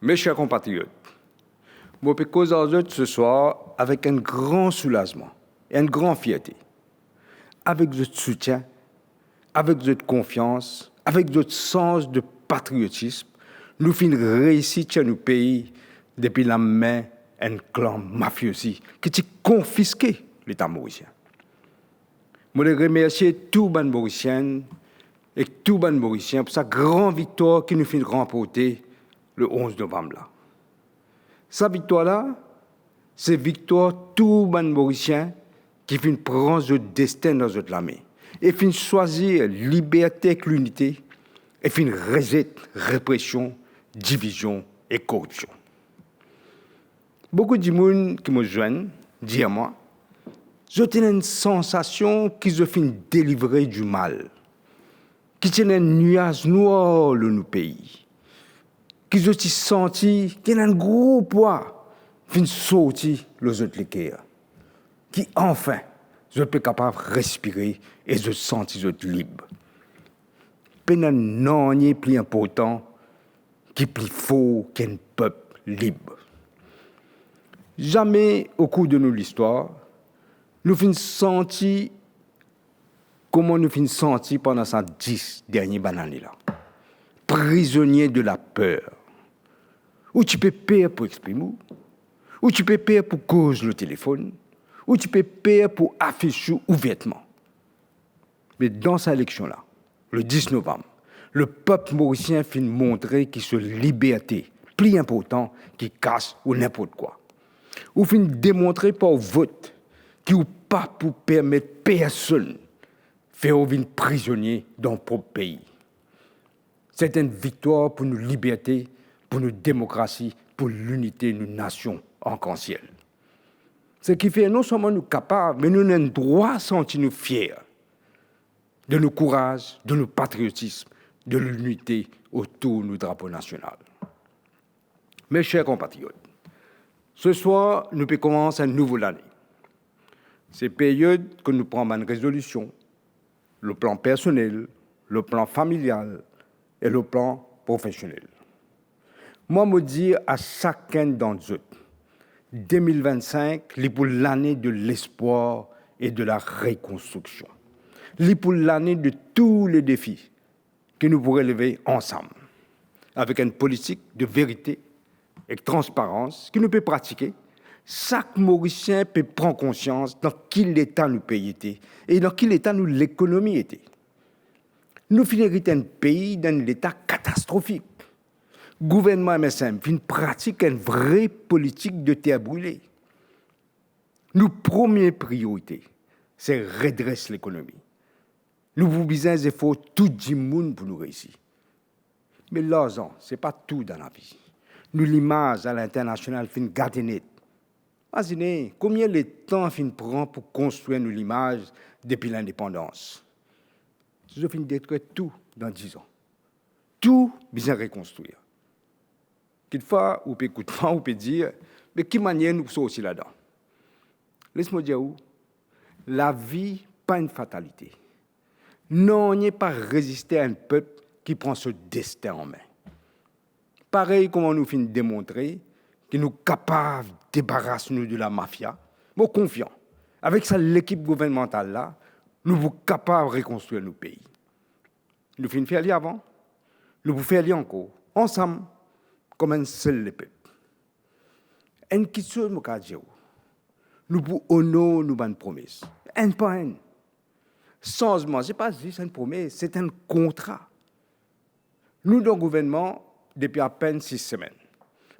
Mes chers compatriotes, je peux causer ce soir avec un grand soulagement et une grande fierté, avec votre soutien, avec votre confiance, avec votre sens de patriotisme. Nous finissons réussir chez nos pays depuis la main d'un clan mafieux qui a confisqué l'État mauricien. Je remercie tous les Mauriciens et tous les Mauriciens pour sa grande victoire qui nous fait remporter le 11 novembre. Là. Sa victoire-là, c'est victoire tous les Mauriciens qui finissent prendre leur destin dans notre main et finissent choisir liberté avec l'unité et finissent rejeter répression, division et corruption. Beaucoup de gens qui me joignent disent à moi, j'ai une sensation qu'ils ont fini délivrer du mal, qu'ils ont un nuage noir dans nos pays, qu'ils ont senti qu'il y a un gros poids qui sortir les autres l'équerre, qui enfin, je peux capable de respirer et je sentir je libre. Non, il est plus important qui est plus fort qu'un peuple libre. Jamais au cours de notre histoire, nous finissons sentir comment nous finissons sentir pendant ces 10 dernières années-là. Prisonniers de la peur. Ou tu peux payer pour exprimer, ou tu peux payer pour cause le téléphone, ou tu peux payer pour afficher ouvertement. Mais dans cette élection-là, le 10 novembre, le peuple mauricien finit montrer qu'il se liberté, plus important qu'il casse ou n'importe quoi. Ou finit démontrer par vote qu'il n'est pas pour permettre personne de faire venir prisonnier dans notre propre pays. C'est une victoire pour nos libertés, pour nos démocraties, pour l'unité de nos nations arc-en-ciel. Ce qui fait non seulement nous capables, mais nous avons le droit de sentir nous fiers de nos courages, de nos patriotisme, de l'unité autour de nos drapeaux national. Mes chers compatriotes, ce soir, nous pouvons commencer une nouvelle année. C'est période que nous prenons une résolution, le plan personnel, le plan familial et le plan professionnel. Moi, je dis à chacun d'entre eux, 2025, c'est pour l'année de l'espoir et de la reconstruction. C'est pour l'année de tous les défis que nous pourrons relever ensemble, avec une politique de vérité et de transparence que nous pouvons pratiquer. Chaque Mauricien peut prendre conscience dans quel état nous pays était et dans quel état nous l'économie était. Nous finissons un pays dans un état catastrophique. Le gouvernement MSM pratique une vraie politique de terre brûlée. Nos premières priorités, c'est redresser l'économie. Nous mobilisons des efforts tout le monde pour nous réussir. Mais l'argent, ce n'est pas tout dans la vie. Nous, l'image à l'international, fin garder net. Imaginez combien de temps fin prend pour construire nous l'image depuis l'indépendance. Je finis de détruire tout dans 10 ans. Tout bien reconstruire. Quelquefois, on peut écouter, on peut dire, mais quelle manière nous sommes aussi là-dedans? Laisse-moi dire où. La vie, pas une fatalité. Non, on n'est pas résister à un peuple qui prend ce destin en main. Pareil comme on nous fait démontrer que nous sommes capables de débarrasser nous de la mafia. Moi, confiant. Avec ça, l'équipe gouvernementale là, nous sommes capables de reconstruire nos pays. Nous faisons faire lire avant, nous pouvons faire lire encore, ensemble, comme un seul peuple. Une question, je veux dire, nous pouvons honorer nos bonnes promesses. Un par un. Changement, ce n'est pas juste une promesse, c'est un contrat. Nous, dans le gouvernement, depuis à peine 6 semaines.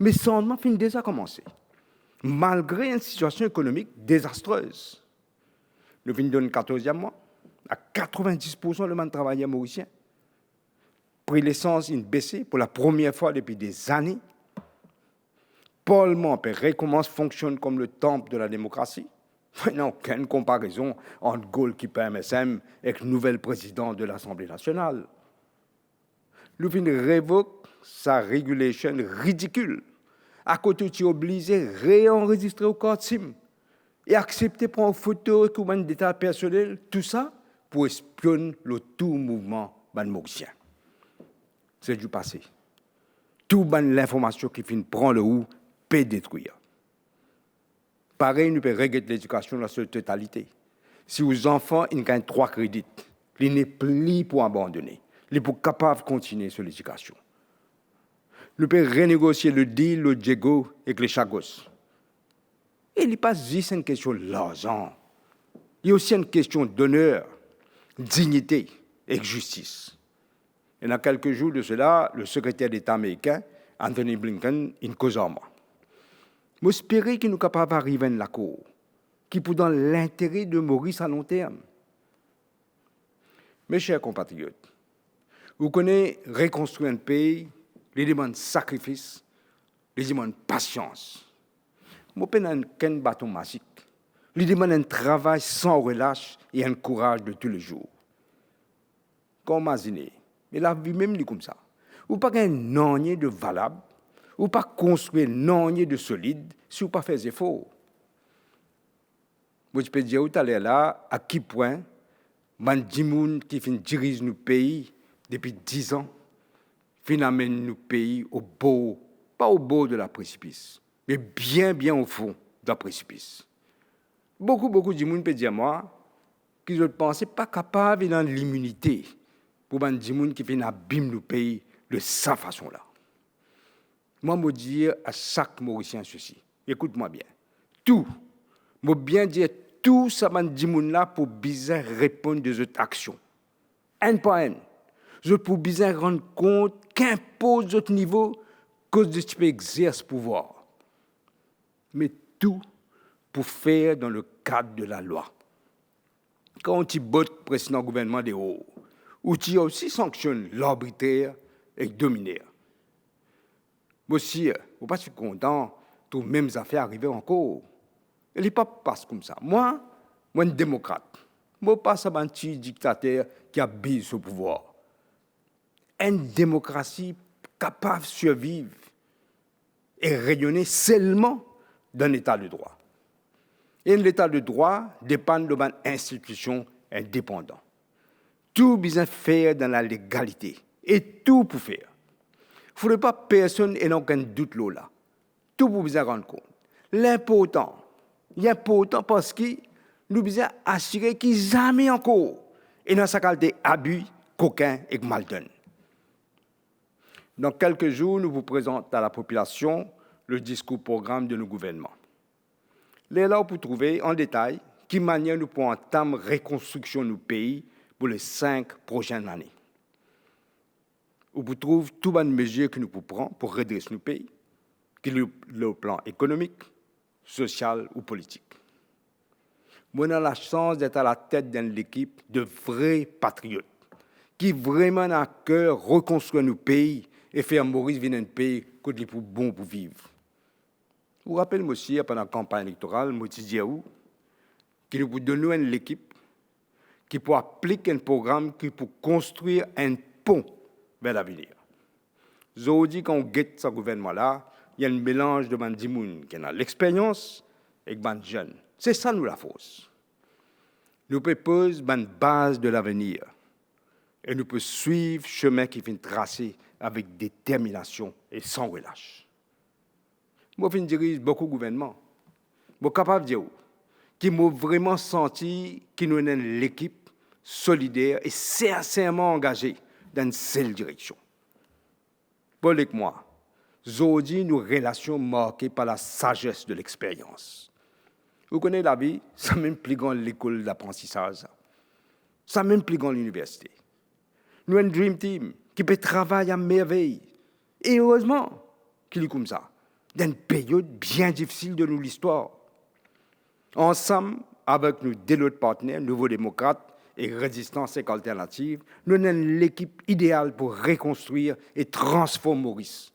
Mais le changement finit déjà commencé. Malgré une situation économique désastreuse. Nous venons dans le 14e mois, à 90% le monde travailleur mauricien. Prix l'essence, il baissé pour la première fois depuis des années. Parlement recommence fonctionne comme le temple de la démocratie. Il n'y a aucune comparaison entre goalkeeper MSM et le nouvel président de l'Assemblée nationale. Nous venons révoquer sa régulation ridicule. À côté, tu es obligé de réenregistrer au code SIM et accepter de prendre une photo et un détail personnel, tout ça pour espionner le tout mouvement mauricien. C'est du passé. tout l'information qui finit prend le ou peut détruire. Pareil, nous pouvons regretter l'éducation dans sa totalité. Si aux enfants, ils gagnent 3 crédits, ils n'est plus pour abandonner. Ils sont capables de continuer sur l'éducation. Nous pouvons renégocier le deal, le Diego avec les Chagos. Et il n'est pas juste une question d'argent. Il y a aussi une question d'honneur, dignité et justice. Et dans quelques jours de cela, le secrétaire d'État américain, Anthony Blinken, il cause en moi. J'espère qu'il nous capable d'arriver à l'accord, qui pour dans l'intérêt de Maurice à long terme. Mes chers compatriotes, vous connaissez reconstruire un pays, les demandes de sacrifice, les demandes de patience. Je ne peux pas qu'un bâton magique. Les demandes un travail sans relâche et un courage de tous les jours. Comme imaginez, mais la vie même est comme ça. Ou pas un nanier de valable, ou pas construire un nanier de solide si vous pas fait des efforts. Moi, je peux dire tout à l'heure là, à quel point, man Dimoun qui dirige nos pays depuis 10 ans, amène nos pays au bord, pas au bord de la précipice, mais bien au fond de la précipice. Beaucoup de gens peuvent dire moi qu'ils ne pensent pas capables dans l'immunité pour les gens qui viennent abîmer le pays de sa façon-là. Moi, je dis à chaque Mauricien ceci, écoute-moi bien, tout, je bien dire tout ça, là pour bien répondre des autres actions. Un par un. Je pour bien rendre compte qu'impose autre niveau cause de ce qui exerce pouvoir. Mais tout pour faire dans le cadre de la loi. Quand on dit botte le précédent gouvernement des hauts, ou qui aussi sanctionne l'arbitraire et le dominaire. Moi aussi, je ne suis pas content que les mêmes affaires arrivent encore. Il n'est pas passe comme ça. Moi, un démocrate. Moi, pas un petit dictateur qui abuse ce pouvoir. Une démocratie capable de survivre et rayonner seulement d'un état de droit. Et l'état de droit dépend de une institution indépendante. Tout bien faire dans la légalité et tout pour faire. Il ne faudrait pas personne ait aucun doute là. Tout pour bien rendre compte. L'important, il est important parce que nous devons assurer qu'il n'y a jamais encore et dans sa qualité abus, coquin et mal donne. Dans quelques jours, nous vous présentons à la population le discours programme de nos gouvernements. Là, pour trouver en détail quelle manière nous pouvons entamer la reconstruction de nos pays pour les 5 prochaines années. Où vous trouvez toutes les mesures que nous pouvons prendre pour redresser nos pays, qu'il y ait le plan économique, social ou politique. Moi, j'ai la chance d'être à la tête d'une équipe de vrais patriotes qui vraiment ont à cœur reconstruire nos pays et faire Maurice venir un pays qui est plus bon pour vivre. Vous vous rappelez aussi, pendant la campagne électorale, je disais qu'il nous donne une équipe qui peut appliquer un programme qui peut construire un pont vers l'avenir. Je dis quand on guette ce gouvernement-là, il y a un mélange de bandimoun qui a l'expérience et de jeunes. C'est ça, nous, la force. Nous proposons une base de l'avenir et nous pouvons suivre le chemin qui vient tracé avec détermination et sans relâche. Moi, je dirige beaucoup de gouvernements. Je suis capable de dire qui m'ont vraiment senti que nous sommes l'équipe solidaire et sincèrement engagée dans une seule direction. Paul et moi, aujourd'hui, nos relations marquées par la sagesse de l'expérience. Vous connaissez la vie, ça même plus grand l'école d'apprentissage. Ça même plus grand l'université. Nous avons un Dream Team qui peut travailler à merveille. Et heureusement qu'il est comme ça, dans une période bien difficile de notre histoire. Ensemble, avec nos deux autres partenaires, Nouveaux démocrates et Résistance et Alternative, nous avons l'équipe idéale pour reconstruire et transformer Maurice.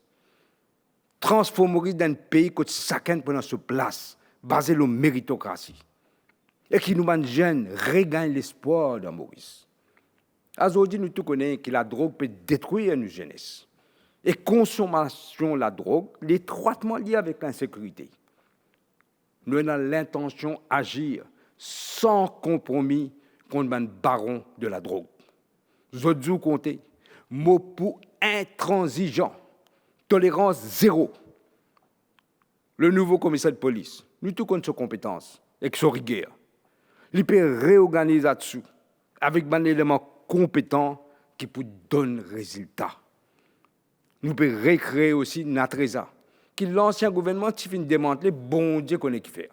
Transformer Maurice dans un pays que chacun prend sa place, basé sur la méritocratie. Et qui nous mène jeunes regagne l'espoir dans Maurice. Aujourd'hui, nous tous connaissons que la drogue peut détruire nos jeunesse. Et consommation de la drogue est étroitement liée avec l'insécurité. Nous avons l'intention d'agir sans compromis contre le baron de la drogue. Je dis compter, mot pour intransigeant, tolérance zéro. Le nouveau commissaire de police, nous tout compte ses compétences et son rigueur. Il peut réorganiser là-dessus avec un élément compétent qui peut donner résultat. Nous pouvons recréer aussi Natresa, qui l'ancien gouvernement qui finit démanteler, bon Dieu qu'on est qui fait.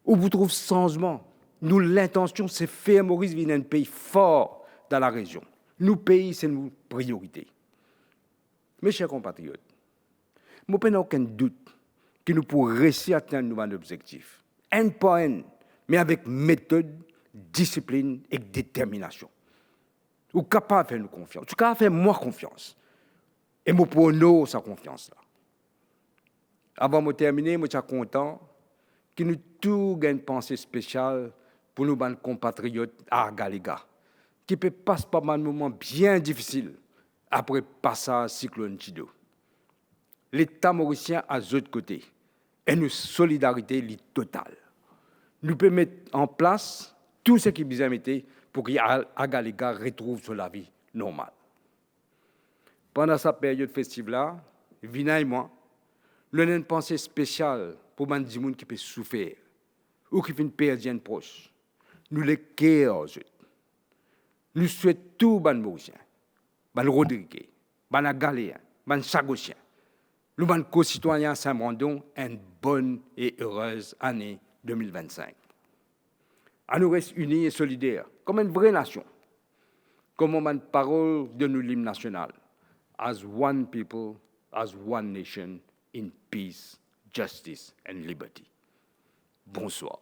Où vous trouvez changement. Nous, l'intention, c'est faire Maurice venir un pays fort dans la région. Nous, pays, c'est nos priorités. Mes chers compatriotes, je n'ai aucun doute que nous pourrons réussir à atteindre nos objectifs. Un par un, mais avec méthode, discipline et détermination. Vous êtes capable de faire nous confiance. Vous êtes capable de faire moi confiance. Et je pour nous sa confiance-là. Avant de terminer, je suis content que nous tous ayons une pensée spéciale pour nos compatriotes à Galega, qui peut passer par un moment bien difficile après le passage cyclone Chido. L'État mauricien à l'autre côté et une solidarité totale. Nous pouvons mettre en place tout ce qui est besoin pour qu'Agalega retrouve sa vie normale. Pendant cette période festive-là, Vina et moi, nous avons une pensée spéciale pour les gens qui peuvent souffrir ou qui peuvent perdre un proche. Nous les cœurs. Nous souhaitons tous les Mauriciens, les Rodriguez, les Galéens, les Chagossiens, nous les concitoyens Saint-Brandon une bonne et heureuse année 2025. À nous rester unis et solidaires, comme une vraie nation, comme une parole de nos hymnes national. As one people, as one nation, in peace, justice and liberty. Bonsoir.